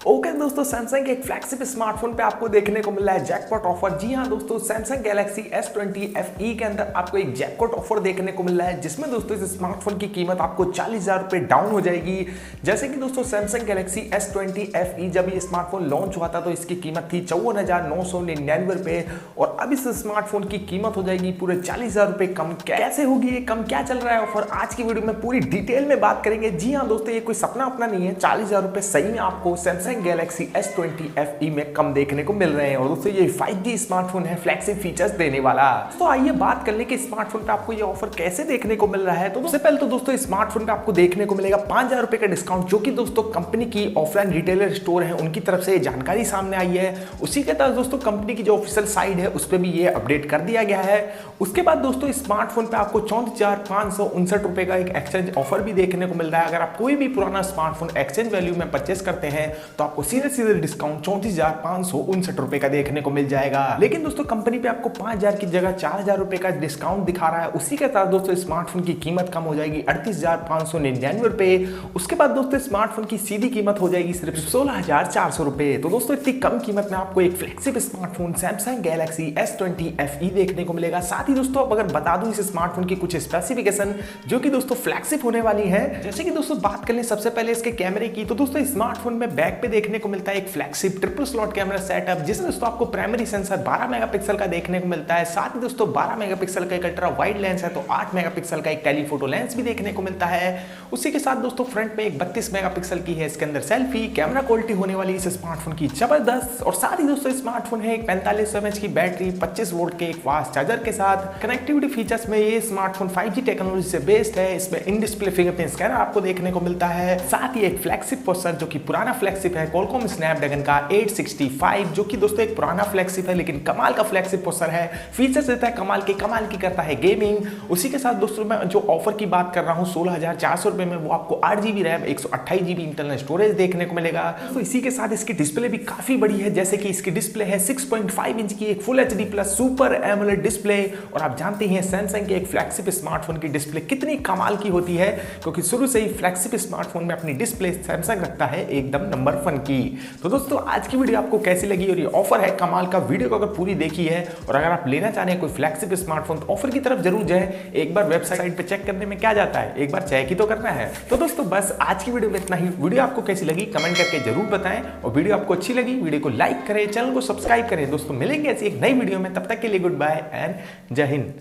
Okay दोस्तों, Samsung के एक फ्लैगशिप स्मार्टफोन पे आपको देखने को मिल रहा है जैकपॉट ऑफर। जी हाँ दोस्तों, सैमसंग गैलेक्सी S20 FE के अंदर आपको एक जैकपॉट ऑफर देखने को मिल रहा है, जिसमें दोस्तों इस स्मार्टफोन की कीमत आपको 40,000 रुपए डाउन हो जाएगी। जैसे कि दोस्तों सैमसंग गैलेक्सी S20 FE जब ये स्मार्टफोन लॉन्च हुआ था तो इसकी कीमत थी 54,999 रुपए, और अब इस स्मार्टफोन की कीमत हो जाएगी पूरे 40,000 रुपए कम। कैसे होगी ये कम, क्या चल रहा है ऑफर, आज की वीडियो में पूरी डिटेल में बात करेंगे। जी हाँ दोस्तों, ये कोई सपना अपना नहीं है, 40,000 रुपए सही में आपको सैमसंग गैलेक्सी S20 FE में कम देखने को मिल रहे हैं। और दोस्तों ये 5G स्मार्टफोन है, फ्लैगशिप फीचर्स देने वाला। तो आइए बात कर ले कि स्मार्टफोन पे आपको ये ऑफर कैसे देखने को मिल रहा है। तो सबसे पहले तो दोस्तों स्मार्टफोन पे आपको देखने को मिलेगा 5,000 रुपए का डिस्काउंट, जो कि दोस्तों कंपनी की ऑफलाइन रिटेलर स्टोर है उनकी तरफ से ये जानकारी सामने आई है। उसी के तहत दोस्तों कंपनी की जो ऑफिशियल साइट है उस पर भी ये अपडेट कर दिया गया है। उसके बाद दोस्तों स्मार्टफोन पे आपको 34,559 रुपए का एक एक्सचेंज ऑफर भी देखने को मिल रहा है। अगर आप कोई भी पुराना स्मार्टफोन एक्सचेंज वैल्यू में परचेस करते हैं तो आपको सीधे सीधे डिस्काउंट 34,559 रुपए का देखने को मिल जाएगा। लेकिन दोस्तों कंपनी पे आपको 5,000 की जगह 4,000 रुपए का डिस्काउंट दिखा रहा है। उसी के साथ दोस्तों स्मार्टफोन की कीमत कम हो जाएगी 38,599 रुपए। उसके बाद दोस्तों स्मार्टफोन की सीधी कीमत हो जाएगी सिर्फ 16,400 रुपए। तो दोस्तों इतनी कम कीमत में आपको एक flagship smartphone Samsung Galaxy S20 FE देखने को मिलेगा। साथ ही दोस्तों अगर बता दूं इस स्मार्टफोन की कुछ स्पेसिफिकेशन जो कि दोस्तों फ्लैगशिप होने वाली है, जैसे कि दोस्तों बात कर लें सबसे पहले इसके कैमरे की, तो दोस्तों स्मार्टफोन में बैक पे देखने को मिलता है एक flagship triple slot camera setup, जिसमें दोस्तों आपको प्राइमरी सेंसर 12 मेगापिक्सल का देखने को मिलता है। साथ ही दोस्तों 12 मेगापिक्सल का एक अल्ट्रा वाइड लेंस है, तो 8 मेगापिक्सल का एक टेलीफोटो लेंस भी देखने को मिलता है। उसी के साथ दोस्तों फ्रंट में एक 32 मेगापिक्सल की है इसके अंदर सेल्फी कैमरा। क्वालिटी होने वाली इस स्मार्टफोन की जबरदस्त। और साथ ही दोस्तों स्मार्टफोन है एक 4500 mAh की बैटरी, 25 वोल्ट के एक फास्ट चार्जर के साथ। कनेक्टिविटी फीचर्स में ये स्मार्टफोन 5G टेक्नोलॉजी से बेस्ड है। इसमें इन डिस्प्ले फिंगरप्रिंट स्कैनर आपको देखने को मिलता है। साथ ही एक फ्लैगशिप प्रोसेसर जो कि पुराना फ्लैगशिप है, क्वालकॉम स्नैपड्रैगन का 865, जो कि दोस्तों एक पुराना फ्लैगशिप है लेकिन कमाल का फ्लैगशिप प्रोसेसर है। फीचर्स देता है कमाल की करता है गेमिंग। उसी के साथ दोस्तों मैं जो ऑफर की बात कर रहा हूँ 16,400 रुपए में, वो आपको 8GB RAM 128GB internal storage देखने को मिलेगा। तो इसी के साथ इसकी डिस्प्ले भी काफी बड़ी है, जैसे कि इसकी डिस्प्ले है 6.5 इंच की एक full HD plus super AMOLED display. और आप जानते हैं सैमसंग के एक फ्लैगशिप स्मार्टफोन की डिस्प्ले कितनी कमाल की होती है, क्योंकि शुरू से ही फ्लैगशिप स्मार्टफोन में अपनी डिस्प्ले सैमसंग रखता है एकदम नंबर 1 की। तो दोस्तों आज की वीडियो आपको कैसी लगी और ये ऑफर है कमाल का, वीडियो को अगर पूरी देखी है और अगर आप लेना चाहते हैं कोई फ्लैगशिप स्मार्टफोन तो ऑफर की तरफ जरूर जाए। एक बार वेबसाइट पे चेक करने में क्या जाता है, एक बार चेक ही तो करना है। तो दोस्तों बस आज की वीडियो में इतना ही। वीडियो आपको कैसी लगी कमेंट करके जरूर बताएं, और वीडियो आपको अच्छी लगी वीडियो को लाइक करें, चैनल को सब्सक्राइब करें। दोस्तों मिलेंगे ऐसी एक नई वीडियो में, तब तक के लिए गुड बाय एंड जय हिंद।